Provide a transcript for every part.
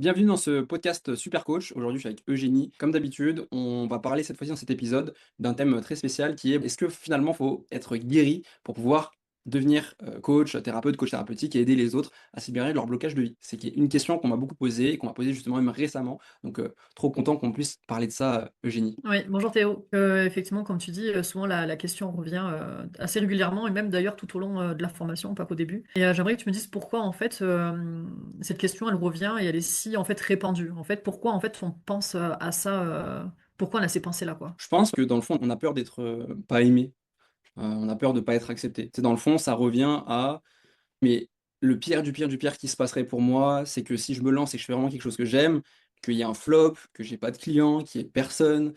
Bienvenue dans ce podcast Super Coach. Aujourd'hui, je suis avec Eugénie. Comme d'habitude, on va parler cette fois-ci dans cet épisode d'un thème très spécial qui est est-ce que finalement faut être guéri pour pouvoir devenir coach, thérapeute, coach thérapeutique et aider les autres à se libérer de leur blocage de vie? C'est une question qu'on m'a beaucoup posée et qu'on m'a posée justement même récemment. Donc, trop content qu'on puisse parler de ça, Eugénie. Oui, bonjour Théo. Effectivement, comme tu dis, souvent la question revient, assez régulièrement et même d'ailleurs tout au long, de la formation, pas qu'au début. Et j'aimerais que tu me dises pourquoi en fait, cette question elle revient et elle est si en fait répandue. En fait, pourquoi en fait on pense, à ça, pourquoi on a ces pensées-là, quoi? Je pense que dans le fond, on a peur d'être pas aimé, on a peur de pas être accepté. C'est dans le fond, ça revient à mais le pire du pire du pire qui se passerait pour moi, c'est que si je me lance et que je fais vraiment quelque chose que j'aime, qu'il y ait un flop, que j'ai pas de clients, qu'il y ait personne,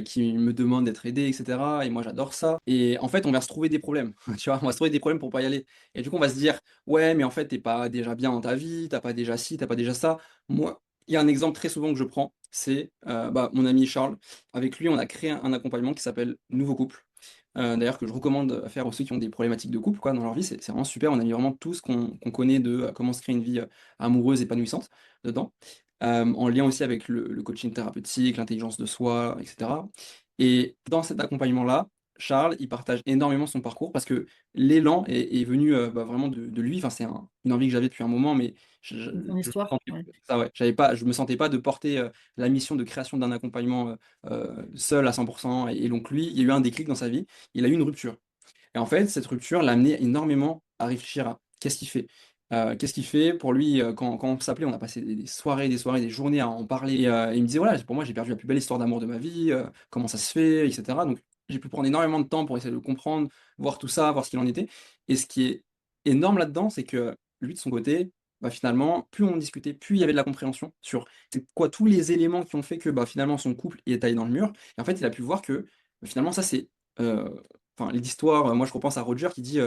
qui me demande d'être aidé et cetera et moi j'adore ça et en fait, on va se trouver des problèmes, tu vois? On va se trouver des problèmes pour pas y aller et du coup, on va se dire: «Ouais, mais en fait, tu pas déjà bien dans ta vie, t'as pas déjà ci, t'as pas déjà ça». Moi, il y a un exemple très souvent que je prends, c'est, mon ami Charles. Avec lui, on a créé un accompagnement qui s'appelle Nouveau Couple. D'ailleurs que je recommande à faire aux ceux qui ont des problématiques de couple quoi, dans leur vie, c'est vraiment super. On a mis vraiment tout ce qu'on connaît de, comment se créer une vie, amoureuse épanouissante dedans. En lien aussi avec le coaching thérapeutique, l'intelligence de soi et cetera et dans cet accompagnement-là, Charles, il partage énormément son parcours parce que l'élan est venu, vraiment de lui. Enfin, c'est une envie que j'avais depuis un moment mais De ton je histoire? sentais Ouais. ça ouais, je me sentais pas de porter, la mission de création d'un accompagnement, seul à 100 et donc lui, il y a eu un déclic dans sa vie, il a eu une rupture et en fait, cette rupture l'a amené énormément à réfléchir à qu'est-ce qu'il fait? Qu'est-ce qu'il fait? Pour lui, quand on s'appelait, on a passé des soirées, des soirées, des journées à en parler et il me disait: «Voilà, pour moi, j'ai perdu la plus belle histoire d'amour de ma vie, comment ça se fait?» et cetera. Donc j'ai pu prendre énormément de temps pour essayer de le comprendre, voir tout ça, voir ce qu'il en était et ce qui est énorme là-dedans, c'est que lui, de son côté, bah, finalement, plus on discutait, plus il y avait de la compréhension sur c'est quoi tous les éléments qui ont fait que, bah, finalement, son couple est allé dans le mur et en fait, il a pu voir que, bah, finalement, ça c'est, enfin, l'histoire, moi je repense à Roger qui dit,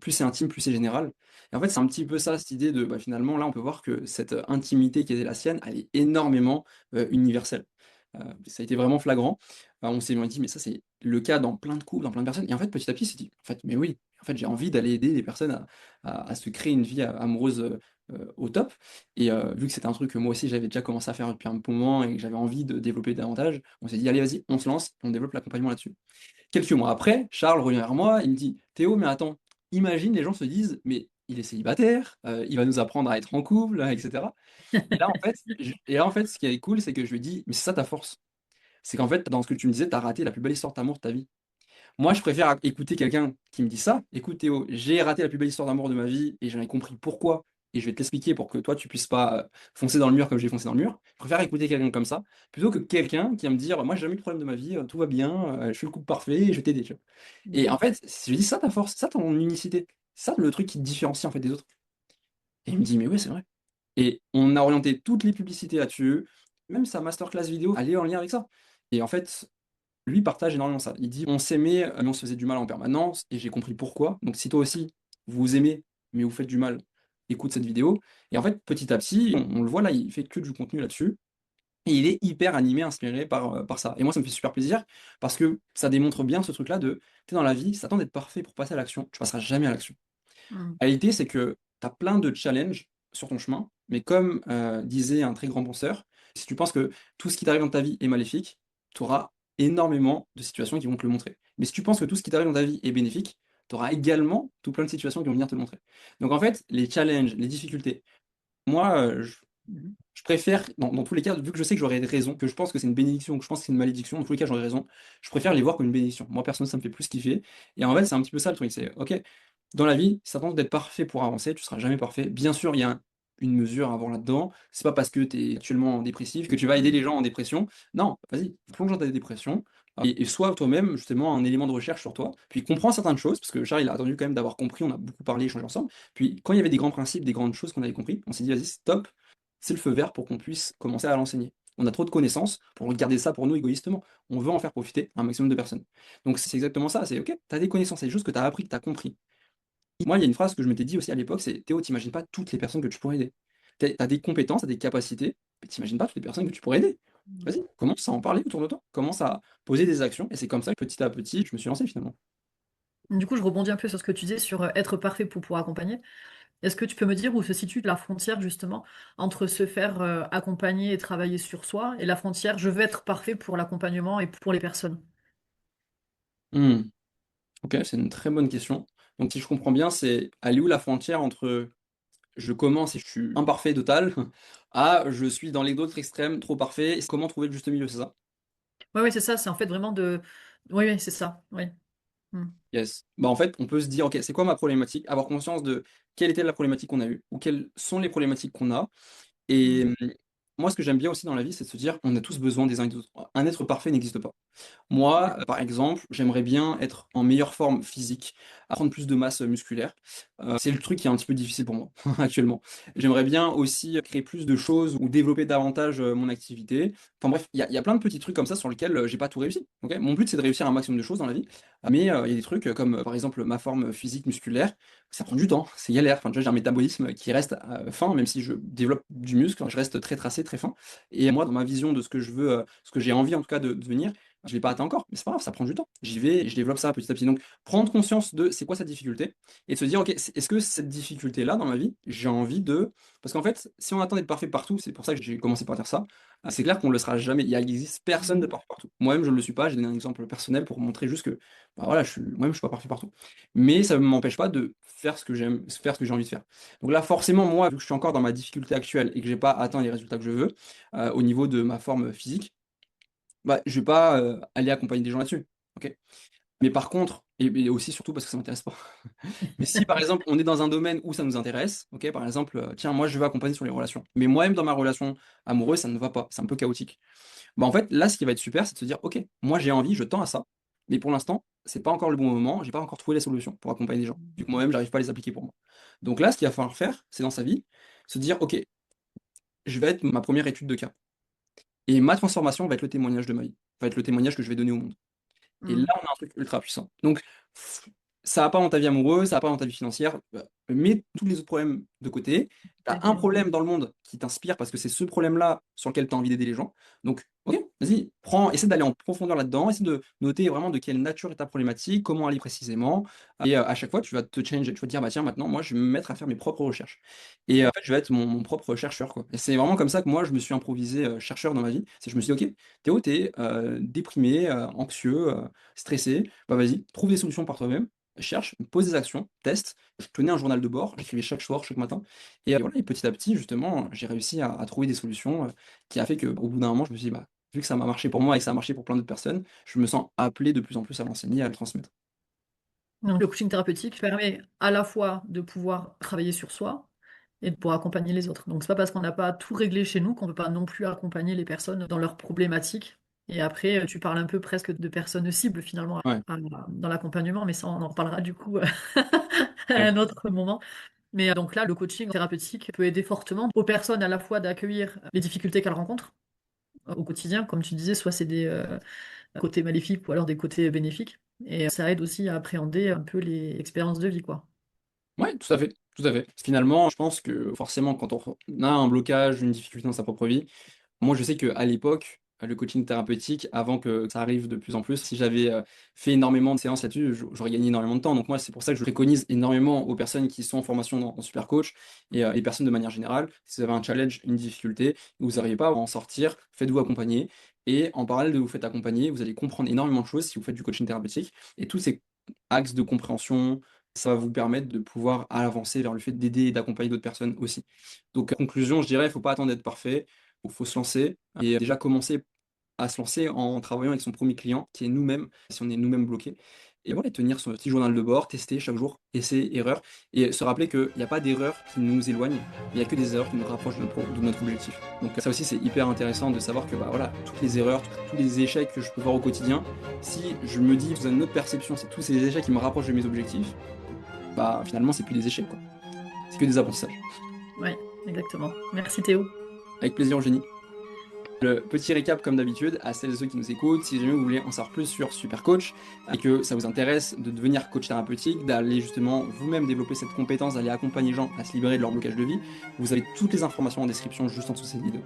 «Plus c'est intime, plus c'est général» et en fait, c'est un petit peu ça, cette idée de, bah, finalement, là, on peut voir que cette, intimité qui était la sienne, elle est énormément, universelle. Ça a été vraiment flagrant. On dit: «Mais ça, c'est le cas dans plein de couples, dans plein de personnes» et en fait, petit à petit, il s'est dit: «En fait, mais oui, en fait, j'ai envie d'aller aider les personnes à se créer une vie a amoureuse, au top» et vu que c'était un truc que moi aussi j'avais déjà commencé à faire depuis un bon moment et que j'avais envie de développer davantage, on s'est dit: «Allez, vas-y, on se lance, on développe l'accompagnement là-dessus». Quelques mois après, Charles revient vers moi, il me dit: «Théo, mais attends, imagine les gens se disent: "Mais il est célibataire, il va nous apprendre à être en couple", et cetera». Et là, en fait, ce qui est cool, c'est que je lui dis: «Mais c'est ça ta force. C'est qu'en fait, dans ce que tu me disais, tu as raté la plus belle histoire d'amour de ta vie». Moi, je préfère écouter quelqu'un qui me dit ça: «Écoute Théo, j'ai raté la plus belle histoire d'amour de ma vie et j'en ai compris pourquoi et je vais te l'expliquer pour que toi tu puisses pas, foncer dans le mur comme j'ai foncé dans le mur». Je préfère écouter quelqu'un comme ça, plutôt que quelqu'un qui va me dire: «Moi j'ai jamais eu de problème de ma vie, tout va bien, je suis le couple parfait et je vais t'aider», tu vois? Et en OK. fait, je lui dis: «Ça ta force, c'est ça ton unicité, c'est ça le truc qui te différencie en fait des autres». Et il me dit: «Mais ouais, c'est vrai». Et on a orienté toutes les publicités là-dessus, même sa masterclass vidéo, elle est en lien avec ça. Et en fait, lui partage énormément ça. Il dit: «On s'aimait, mais on se faisait du mal en permanence et j'ai compris pourquoi. Donc si toi aussi, vous vous aimez, mais vous faites du mal, écoute cette vidéo» et en fait, petit à petit, on le voit là, il fait que du contenu là-dessus et il est hyper animé, inspiré par ça. Et moi, ça me fait super plaisir parce que ça démontre bien ce truc-là de tu sais, dans la vie, si tu attends d'être parfait pour passer à l'action, tu passeras jamais à l'action. Mmh. La réalité, c'est que tu as plein de challenges sur ton chemin, mais comme, disait un très grand penseur, si tu penses que tout ce qui t'arrive dans ta vie est maléfique, tu auras énormément de situations qui vont te le montrer. Mais si tu penses que tout ce qui t'arrive dans ta vie est bénéfique, tu auras également tout plein de situations qui vont venir te le montrer. Donc en fait, les challenges, les difficultés, moi, Mmh. je préfère dans tous les cas, vu que je sais que j'aurai raison, que je pense que c'est une bénédiction, que je pense que c'est une malédiction, dans tous les cas, j'aurai raison, je préfère les voir comme une bénédiction. Moi, personnellement, ça me fait plus kiffer et en fait, c'est un petit peu ça le truc, c'est OK, dans la vie, si tu attends d'être parfait pour avancer, tu seras jamais parfait. Bien sûr, il y a une mesure à avoir là-dedans. C'est pas parce que tu es actuellement dépressif que tu vas aider les gens en dépression. Non, vas-y, plonge dans ta dépression et sois toi-même justement un élément de recherche sur toi. Puis comprends certaines choses, parce que Charles, il a attendu quand même d'avoir compris, on a beaucoup parlé, échangé ensemble. Puis quand il y avait des grands principes, des grandes choses qu'on avait compris, on s'est dit: «Vas-y, stop, c'est le feu vert pour qu'on puisse commencer à l'enseigner». On a trop de connaissances pour garder ça pour nous égoïstement. On veut en faire profiter un maximum de personnes. Donc c'est exactement ça, c'est OK, tu as des connaissances, c'est des choses que tu as appris, que tu as compris. Moi, il y a une phrase que je m'étais dit aussi à l'époque, c'est: «Théo, tu pas toutes les personnes que tu pourrais aider. Tu as des compétences, tu as des capacités, mais tu pas toutes les personnes que tu pourrais aider. Mmh. Vas-y, commence à en parler autour de toi, commence à poser des actions» et c'est comme ça que petit à petit, je me suis lancé finalement. Du coup, je rebondis un peu sur ce que tu disais sur, être parfait pour pouvoir accompagner. Est-ce que tu peux me dire où se situe la frontière justement entre se faire accompagner et travailler sur soi et la frontière je veux être parfait pour l'accompagnement et pour les personnes? Hmm. Ok, c'est une très bonne question. Donc si je comprends bien, c'est elle est où la frontière entre je commence et je suis imparfait total à je suis dans les autres extrêmes, trop parfait. Et comment trouver le juste milieu, c'est ça? Oui, oui, c'est ça, c'est en fait vraiment de... Oui, oui, c'est ça, oui. Mm. Yes. Bah en fait, on peut se dire, ok, c'est quoi ma problématique? Avoir conscience de quelle était la problématique qu'on a eue ou quelles sont les problématiques qu'on a. Et Mm. moi, ce que j'aime bien aussi dans la vie, c'est de se dire, on a tous besoin des uns et des autres. Un être parfait n'existe pas. Ouais. Moi, par exemple, j'aimerais bien être en meilleure forme physique, prendre plus de masse musculaire. C'est le truc qui est un petit peu difficile pour moi actuellement. J'aimerais bien aussi créer plus de choses ou développer davantage mon activité. Enfin bref, il y a plein de petits trucs comme ça sur lesquels j'ai pas tout réussi. Ok, mon but, c'est de réussir un maximum de choses dans la vie. Mais il y a des trucs comme par exemple ma forme physique musculaire, ça prend du temps, c'est galère. Enfin, tu vois, j'ai un métabolisme qui reste fin, même si je développe du muscle, je reste très tracé, très fin. Et moi, dans ma vision de ce que je veux, ce que j'ai envie en tout cas de devenir, je ne l'ai pas atteint encore, mais c'est pas grave, ça prend du temps. J'y vais et je développe ça petit à petit. Donc, prendre conscience de c'est quoi cette difficulté et de se dire, ok, est-ce que cette difficulté-là dans ma vie, j'ai envie de. Parce qu'en fait, si on attend d'être parfait partout, c'est pour ça que j'ai commencé par dire ça, c'est clair qu'on ne le sera jamais. Il n'existe personne de parfait partout. Moi-même, je ne le suis pas. J'ai donné un exemple personnel pour montrer juste que, bah voilà, moi-même, je suis pas parfait partout. Mais ça ne m'empêche pas de faire ce que j'aime, faire ce que j'ai envie de faire. Donc là, forcément, moi, vu que je suis encore dans ma difficulté actuelle et que j'ai pas atteint les résultats que je veux au niveau de ma forme physique, bah, je vais pas aller accompagner des gens là-dessus. Ok. Mais par contre, et aussi surtout parce que ça m'intéresse pas. Mais si par exemple on est dans un domaine où ça nous intéresse, ok, par exemple, tiens, moi je veux accompagner sur les relations, mais moi-même dans ma relation amoureuse, ça ne va pas, c'est un peu chaotique. Bah en fait, là, ce qui va être super, c'est de se dire, ok, moi j'ai envie, je tends à ça, mais pour l'instant, c'est pas encore le bon moment, j'ai pas encore trouvé les solutions pour accompagner les gens, vu que moi-même, j'arrive pas à les appliquer pour moi. Donc là, ce qu'il va falloir faire, c'est dans sa vie, se dire, ok, je vais être ma première étude de cas. Et ma transformation va être le témoignage de ma vie, va être le témoignage que je vais donner au monde. Et là, Mm. on a un truc ultra puissant. Donc, ça va pas dans ta vie amoureuse, ça va pas dans ta vie financière. Mets tous les autres problèmes de côté. Tu as un problème dans le monde qui t'inspire parce que c'est ce problème-là sur lequel tu as envie d'aider les gens. Donc, ok, vas-y, essaie d'aller en profondeur là-dedans, essaie de noter vraiment de quelle nature est ta problématique, comment aller précisément. Et à chaque fois, tu vas te change, tu vas te dire, bah tiens, maintenant, moi, je vais me mettre à faire mes propres recherches. Et en fait, je vais être mon propre chercheur, quoi. Et c'est vraiment comme ça que moi, je me suis improvisé chercheur dans ma vie. C'est que je me suis dit, ok, Théo, t'es déprimé, anxieux, stressé, bah vas-y, trouve des solutions par toi-même, cherche, pose des actions, teste. Je tenais un journal de bord, j'écrivais chaque soir, chaque matin. Et voilà, et petit à petit, justement, j'ai réussi à trouver des solutions qui a fait qu'au bout d'un moment, je me suis dit, bah, vu que ça m'a marché pour moi et que ça a marché pour plein d'autres personnes, je me sens appelé de plus en plus à l'enseigner, à le transmettre. Donc, le coaching thérapeutique permet à la fois de pouvoir travailler sur soi et de pouvoir accompagner les autres. Donc, c'est pas parce qu'on n'a pas tout réglé chez nous qu'on ne peut pas non plus accompagner les personnes dans leurs problématiques. Et après, tu parles un peu presque de personnes cibles finalement Ouais, dans l'accompagnement, mais ça, on en reparlera du coup à ouais. un autre moment. Mais donc là, le coaching thérapeutique peut aider fortement aux personnes à la fois d'accueillir les difficultés qu'elles rencontrent au quotidien, comme tu disais, soit c'est des côtés maléfiques ou alors des côtés bénéfiques. Et ça aide aussi à appréhender un peu les expériences de vie, quoi. Ouais, tout à fait, tout à fait. Finalement, je pense que forcément, quand on a un blocage, une difficulté dans sa propre vie, moi, je sais qu'à l'époque, le coaching thérapeutique, avant que ça arrive de plus en plus, si j'avais fait énormément de séances là-dessus, j'aurais gagné énormément de temps. Donc moi, c'est pour ça que je préconise énormément aux personnes qui sont en formation dans Super Coach et les personnes de manière générale, si vous avez un challenge, une difficulté, vous n'arrivez pas à en sortir, faites-vous accompagner. Et en parallèle de vous faire accompagner, vous allez comprendre énormément de choses si vous faites du coaching thérapeutique. Et tous ces axes de compréhension, ça va vous permettre de pouvoir avancer vers le fait d'aider et d'accompagner d'autres personnes aussi. Donc, conclusion, je dirais, il ne faut pas attendre d'être parfait, il faut se lancer et déjà commencer à se lancer en travaillant avec son premier client, qui est nous-mêmes, si on est nous-mêmes bloqués. Et voilà, tenir son petit journal de bord, tester chaque jour, essai, erreur, et se rappeler qu'il n'y a pas d'erreur qui nous éloigne, mais il n'y a que des erreurs qui nous rapprochent de notre objectif. Donc ça aussi, c'est hyper intéressant de savoir que bah, voilà, toutes les erreurs, tous les échecs que je peux voir au quotidien, si je me dis, sous une autre perception, c'est tous ces échecs qui me rapprochent de mes objectifs, bah finalement, c'est plus des échecs, quoi. C'est que des apprentissages. Ouais, exactement. Merci Théo. Avec plaisir, Eugénie. Le petit récap comme d'habitude à celles et ceux qui nous écoutent, si jamais vous voulez en savoir plus sur Super Coach et que ça vous intéresse de devenir coach thérapeutique, d'aller justement vous-même développer cette compétence, d'aller accompagner les gens à se libérer de leur blocage de vie, vous avez toutes les informations en description juste en dessous de cette vidéo.